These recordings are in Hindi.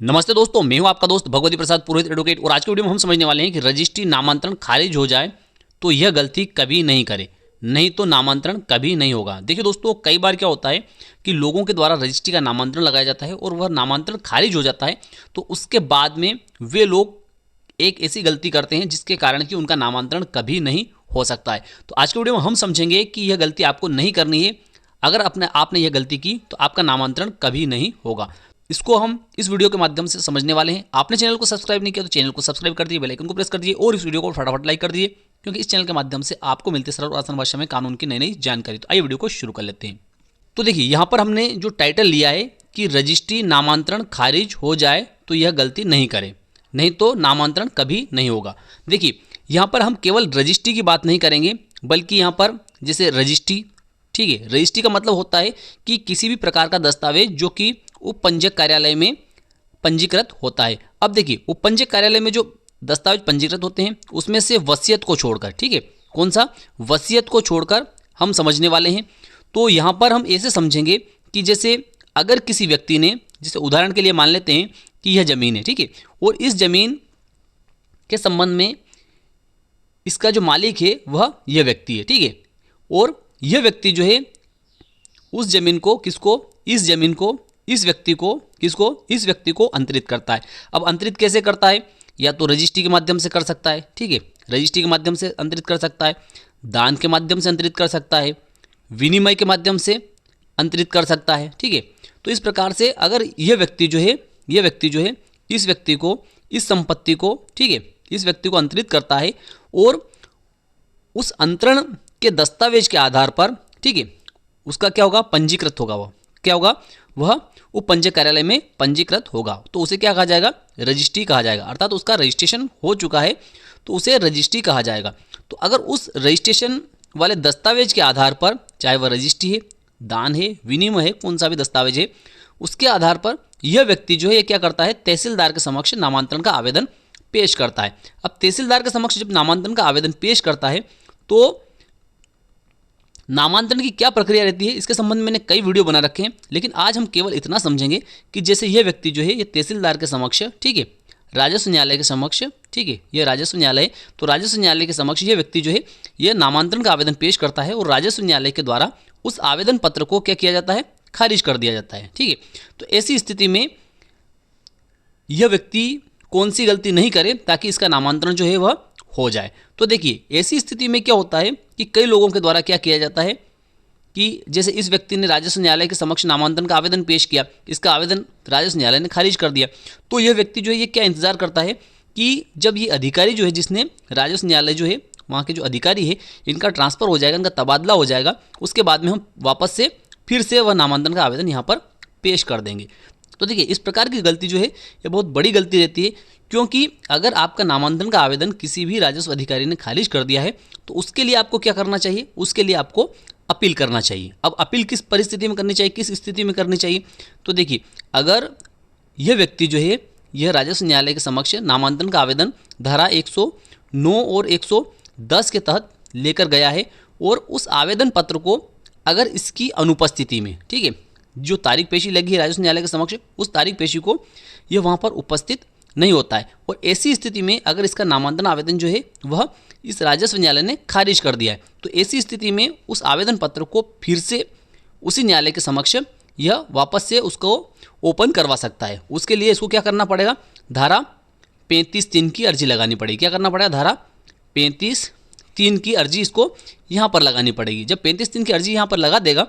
नमस्ते दोस्तों, मैं हूं आपका दोस्त भगवती प्रसाद पुरोहित एडवोकेट। और आज के वीडियो में हम समझने वाले हैं कि रजिस्ट्री नामांतरण खारिज हो जाए तो यह गलती कभी नहीं करे, नहीं तो नामांतरण कभी नहीं होगा। देखिए दोस्तों, कई बार क्या होता है कि लोगों के द्वारा रजिस्ट्री का नामांतरण लगाया जाता है और वह नामांतरण खारिज हो जाता है, तो उसके बाद में वे लोग एक ऐसी गलती करते हैं जिसके कारण कि उनका नामांतरण कभी नहीं हो सकता है। तो आज के वीडियो में हम समझेंगे कि यह गलती आपको नहीं करनी है। अगर आपने यह गलती की तो आपका नामांतरण कभी नहीं होगा। इसको हम इस वीडियो के माध्यम से समझने वाले हैं। आपने चैनल को सब्सक्राइब नहीं किया तो चैनल को सब्सक्राइब कर दीजिए, बेल आइकन को प्रेस कर दीजिए और इस वीडियो को फटाफट लाइक कर दीजिए, क्योंकि इस चैनल के माध्यम से आपको मिलती है सरल और आसान भाषा में कानून की नई नई जानकारी। तो आइए वीडियो को शुरू कर लेते हैं। तो देखिए, यहाँ पर हमने जो टाइटल लिया है कि रजिस्ट्री नामांतरण खारिज हो जाए तो यह गलती नहीं करे, नहीं तो नामांतरण कभी नहीं होगा। देखिए, यहाँ पर हम केवल रजिस्ट्री की बात नहीं करेंगे, बल्कि यहाँ पर जैसे रजिस्ट्री, ठीक है, रजिस्ट्री का मतलब होता है कि किसी भी प्रकार का दस्तावेज जो कि उपपंजीयक कार्यालय में पंजीकृत होता है। अब देखिए, उपपंजीयक कार्यालय में जो दस्तावेज पंजीकृत होते हैं उसमें से वसीयत को छोड़कर, ठीक है, कौन सा, वसीयत को छोड़कर हम समझने वाले हैं। तो यहाँ पर हम ऐसे समझेंगे कि जैसे अगर किसी व्यक्ति ने, जैसे उदाहरण के लिए मान लेते हैं कि यह जमीन है, ठीक है, और इस जमीन के संबंध में इसका जो मालिक है वह यह व्यक्ति है, ठीक है, और यह व्यक्ति जो है उस जमीन को किसको, इस जमीन को इस व्यक्ति को, किसको, इस व्यक्ति को अंतरित करता है। अब अंतरित कैसे करता है? या तो रजिस्ट्री के माध्यम से कर सकता है, ठीक है, रजिस्ट्री के माध्यम से अंतरित कर सकता है, दान के माध्यम से अंतरित कर सकता है, विनिमय के माध्यम से अंतरित कर सकता है, ठीक है। तो इस प्रकार से अगर यह व्यक्ति जो है इस व्यक्ति को, इस संपत्ति को, ठीक है, इस व्यक्ति को अंतरित करता है और उस अंतरण के दस्तावेज के आधार पर, ठीक है, उसका क्या होगा, पंजीकृत होगा। वह क्या होगा, वह उपपंजीयक कार्यालय में पंजीकृत होगा, तो उसे क्या कहा जाएगा, रजिस्ट्री कहा जाएगा। अर्थात उसका रजिस्ट्रेशन हो चुका है तो उसे रजिस्ट्री कहा जाएगा। तो अगर उस रजिस्ट्रेशन वाले दस्तावेज के आधार पर, चाहे वह रजिस्ट्री है, दान है, विनिमय है, कौन सा भी दस्तावेज है, उसके आधार पर यह व्यक्ति जो है ये क्या करता है, तहसीलदार के समक्ष नामांतरण का आवेदन पेश करता है। अब तहसीलदार के समक्ष जब नामांतरण का आवेदन पेश करता है तो नामांतरण की क्या प्रक्रिया रहती है, इसके संबंध में मैंने कई वीडियो बना रखे हैं, लेकिन आज हम केवल इतना समझेंगे कि जैसे यह व्यक्ति जो है ये तहसीलदार के समक्ष, ठीक है, राजस्व न्यायालय के समक्ष, ठीक है, यह राजस्व न्यायालय, तो राजस्व न्यायालय के समक्ष यह व्यक्ति जो है यह नामांतरण का आवेदन पेश करता है और राजस्व न्यायालय के द्वारा उस आवेदन पत्र को क्या किया जाता है, खारिज कर दिया जाता है, ठीक है। तो ऐसी स्थिति में यह व्यक्ति कौन सी गलती नहीं करे ताकि इसका नामांतरण जो है वह हो जाए। तो देखिए, ऐसी स्थिति में क्या होता है कि कई लोगों के द्वारा क्या किया जाता है कि जैसे इस व्यक्ति ने राजस्व न्यायालय के समक्ष नामांतरण का आवेदन पेश किया, इसका आवेदन राजस्व न्यायालय ने खारिज कर दिया, तो यह व्यक्ति जो है ये क्या इंतजार करता है कि जब ये अधिकारी जो है, जिसने राजस्व न्यायालय जो है वहाँ के जो अधिकारी है, इनका ट्रांसफ़र हो जाएगा, इनका तबादला हो जाएगा, उसके बाद में हम वापस से फिर से वह नामांतरण का आवेदन यहाँ पर पेश कर देंगे। तो देखिए, इस प्रकार की गलती जो है ये बहुत बड़ी गलती रहती है, क्योंकि अगर आपका नामांतरण का आवेदन किसी भी राजस्व अधिकारी ने खारिज कर दिया है तो उसके लिए आपको क्या करना चाहिए, उसके लिए आपको अपील करना चाहिए। अब अपील किस परिस्थिति में करनी चाहिए, किस स्थिति में करनी चाहिए? तो देखिए, अगर यह व्यक्ति जो है यह राजस्व न्यायालय के समक्ष नामांतरण का आवेदन धारा 109 और 110 के तहत लेकर गया है और उस आवेदन पत्र को अगर इसकी अनुपस्थिति में, ठीक है, जो तारीख पेशी लगी है राजस्व न्यायालय के समक्ष, उस तारीख पेशी को यह वहाँ पर उपस्थित नहीं होता है और ऐसी स्थिति में अगर इसका नामांतरण आवेदन जो है वह इस राजस्व न्यायालय ने खारिज कर दिया है, तो ऐसी स्थिति में उस आवेदन पत्र को फिर से उसी न्यायालय के समक्ष यह वापस से उसको ओपन करवा सकता है। उसके लिए इसको क्या करना पड़ेगा, धारा 35(3) की अर्जी लगानी पड़ेगी। क्या करना पड़ेगा, धारा 35(3) की अर्जी इसको यहाँ पर लगानी पड़ेगी। जब 35(3) की अर्जी यहाँ पर लगा देगा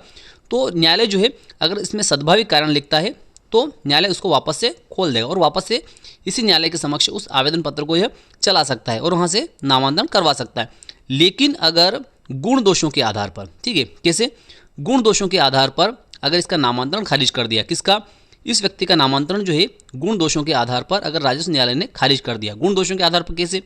तो न्यायालय जो है अगर इसमें सद्भाविक कारण लिखता है तो न्यायालय उसको वापस से खोल देगा और वापस से इसी न्यायालय के समक्ष उस आवेदन पत्र को यह चला सकता है और वहाँ से नामांतरण करवा सकता है। लेकिन अगर गुण दोषों के आधार पर, ठीक है, कैसे, गुण दोषों के आधार पर अगर इसका नामांतरण खारिज कर दिया, किसका, इस व्यक्ति का नामांतरण जो है गुण दोषों के आधार पर अगर राजस्व न्यायालय ने खारिज कर दिया, गुण दोषों के आधार पर कैसे,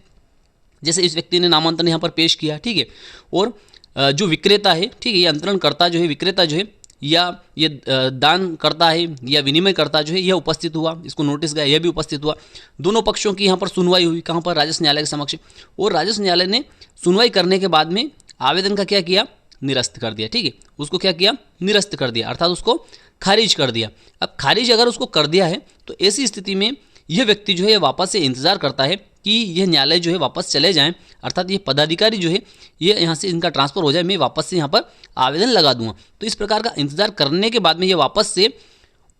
जैसे इस व्यक्ति ने नामांतरण यहाँ पर पेश किया, ठीक है, और जो विक्रेता है, ठीक है, ये अंतरणकर्ता जो है, विक्रेता जो है, या ये दान करता है या विनिमय करता जो है यह उपस्थित हुआ, इसको नोटिस गया, यह भी उपस्थित हुआ, दोनों पक्षों की यहाँ पर सुनवाई हुई, कहाँ पर, राजस्व न्यायालय के समक्ष, और राजस्व न्यायालय ने सुनवाई करने के बाद में आवेदन का क्या किया, निरस्त कर दिया, ठीक है, उसको क्या किया, निरस्त कर दिया, अर्थात उसको खारिज कर दिया। अब खारिज अगर उसको कर दिया है तो ऐसी स्थिति में यह व्यक्ति जो है वापस से इंतज़ार करता है कि यह न्यायालय जो है वापस चले जाएं, अर्थात ये पदाधिकारी जो है ये यहाँ से इनका ट्रांसफ़र हो जाए, मैं वापस से यहाँ पर आवेदन लगा दूंगा। तो इस प्रकार का इंतज़ार करने के बाद में ये वापस से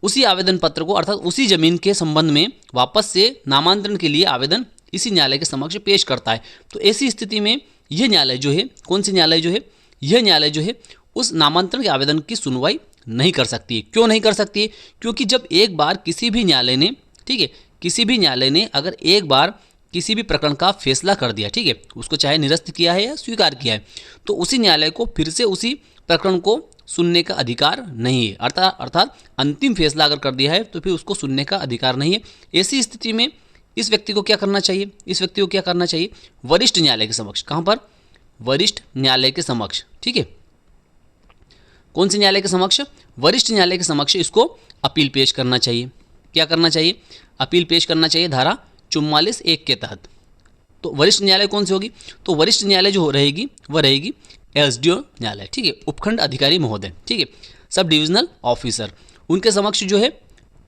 उसी आवेदन पत्र को अर्थात उसी ज़मीन के संबंध में वापस से नामांतरण के लिए आवेदन इसी न्यायालय के समक्ष पेश करता है। तो ऐसी स्थिति में यह न्यायालय जो है, कौन सी न्यायालय जो है, यह न्यायालय जो है उस नामांतरण के आवेदन की सुनवाई नहीं कर सकती है। क्यों नहीं कर सकती है? क्योंकि जब एक बार किसी भी न्यायालय ने, ठीक है, किसी भी न्यायालय ने अगर एक बार किसी भी प्रकरण का फैसला कर दिया, ठीक है, उसको चाहे निरस्त किया है या स्वीकार किया है, तो उसी न्यायालय को फिर से उसी प्रकरण को सुनने का अधिकार नहीं है। अर्थात अंतिम फैसला अगर कर दिया है तो फिर उसको सुनने का अधिकार नहीं है। ऐसी स्थिति में इस व्यक्ति को क्या करना चाहिए? इस व्यक्ति को क्या करना चाहिए? वरिष्ठ न्यायालय के समक्ष। कहाँ पर? वरिष्ठ न्यायालय के समक्ष, ठीक है। कौन से न्यायालय के समक्ष? वरिष्ठ न्यायालय के समक्ष इसको अपील पेश करना चाहिए। क्या करना चाहिए? अपील पेश करना चाहिए धारा 44(1) के तहत। तो वरिष्ठ न्यायालय कौन सी होगी? तो वरिष्ठ न्यायालय जो रहेगी वह रहेगी एसडीओ न्यायालय, ठीक है, उपखंड अधिकारी महोदय, ठीक है, सब डिविजनल ऑफिसर। उनके समक्ष जो है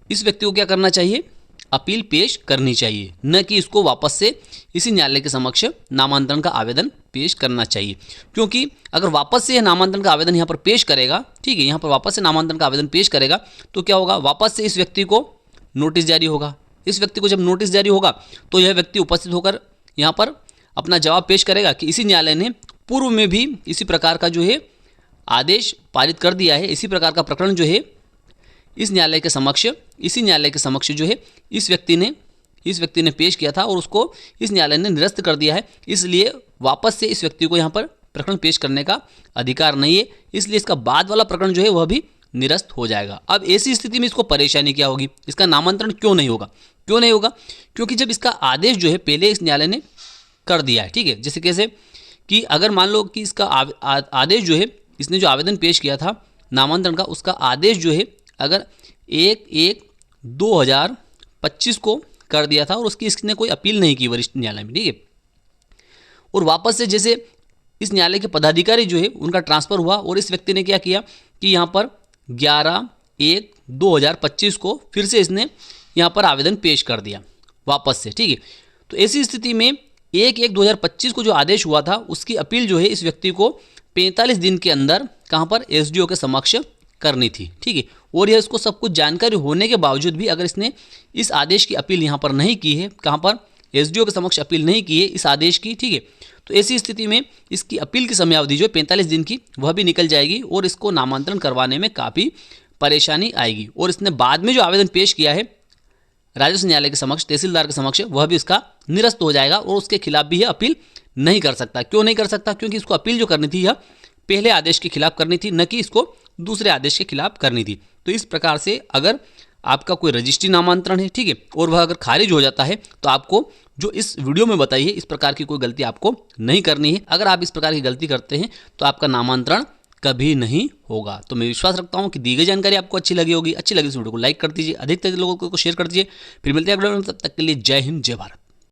इस व्यक्ति को क्या करना चाहिए? अपील पेश करनी चाहिए, न कि इसको वापस से इसी न्यायालय के समक्ष नामांतरण का आवेदन पेश करना चाहिए। क्योंकि अगर वापस से यह नामांतरण का आवेदन यहाँ पर पेश करेगा, ठीक है, यहाँ पर वापस से नामांतरण का आवेदन पेश करेगा तो क्या होगा? वापस से इस व्यक्ति को नोटिस जारी होगा। इस व्यक्ति को जब नोटिस जारी होगा तो यह व्यक्ति उपस्थित होकर यहाँ पर अपना जवाब पेश करेगा कि इसी न्यायालय ने पूर्व में भी इसी प्रकार का जो है आदेश पारित कर दिया है, इसी प्रकार का प्रकरण जो है इस न्यायालय के समक्ष, इसी न्यायालय के समक्ष जो है इस व्यक्ति ने पेश किया था और उसको इस न्यायालय ने निरस्त कर दिया है। इसलिए वापस से इस व्यक्ति को यहाँ पर प्रकरण पेश करने का अधिकार नहीं है, इसलिए इसका बाद वाला प्रकरण जो है वह भी निरस्त हो जाएगा। अब ऐसी स्थिति में इसको परेशानी क्या होगी? इसका नामांतरण क्यों नहीं होगा? क्यों नहीं होगा? क्योंकि जब इसका आदेश जो है पहले इस न्यायालय ने कर दिया है, ठीक है, जैसे कैसे कि अगर मान लो कि इसका आदेश जो है, इसने जो आवेदन पेश किया था नामांतरण का, उसका आदेश जो है अगर 1/1/2025 को कर दिया था और उसकी इसने कोई अपील नहीं की वरिष्ठ न्यायालय में, ठीक है, और वापस से जैसे इस न्यायालय के पदाधिकारी जो है उनका ट्रांसफ़र हुआ और इस व्यक्ति ने क्या किया कि यहाँ पर 11/1/2025 को फिर से इसने यहाँ पर आवेदन पेश कर दिया वापस से, ठीक है। तो ऐसी स्थिति में 1/1/2025 को जो आदेश हुआ था उसकी अपील जो है इस व्यक्ति को 45 दिन के अंदर कहाँ पर? एसडीओ के समक्ष करनी थी, ठीक है। और यह इसको सब कुछ जानकारी होने के बावजूद भी अगर इसने इस आदेश की अपील यहाँ पर नहीं की है, कहाँ पर? एसडीओ के समक्ष अपील नहीं की है इस आदेश की, ठीक है, तो ऐसी स्थिति में इसकी अपील की समयावधि जो है 45 दिन की वह भी निकल जाएगी और इसको नामांतरण करवाने में काफ़ी परेशानी आएगी। और इसने बाद में जो आवेदन पेश किया है राजस्व न्यायालय के समक्ष, तहसीलदार के समक्ष, वह भी इसका निरस्त हो जाएगा और उसके खिलाफ भी यह अपील नहीं कर सकता। क्यों नहीं कर सकता? क्योंकि इसको अपील जो करनी थी यह पहले आदेश के खिलाफ करनी थी, न कि इसको दूसरे आदेश के खिलाफ करनी थी। तो इस प्रकार से अगर आपका कोई रजिस्ट्री नामांतरण है, ठीक है, और वह अगर खारिज हो जाता है तो आपको जो इस वीडियो में बताई है इस प्रकार की कोई गलती आपको नहीं करनी है। अगर आप इस प्रकार की गलती करते हैं तो आपका नामांतरण कभी नहीं होगा। तो मैं विश्वास रखता हूं कि दी गई जानकारी आपको अच्छी लगी होगी। अच्छी लगी इस वीडियो को लाइक कर दीजिए, अधिक से अधिक लोगों को शेयर कर दीजिए। फिर मिलते हैं अगले वीडियो में, तब तक के लिए जय हिंद, जय भारत।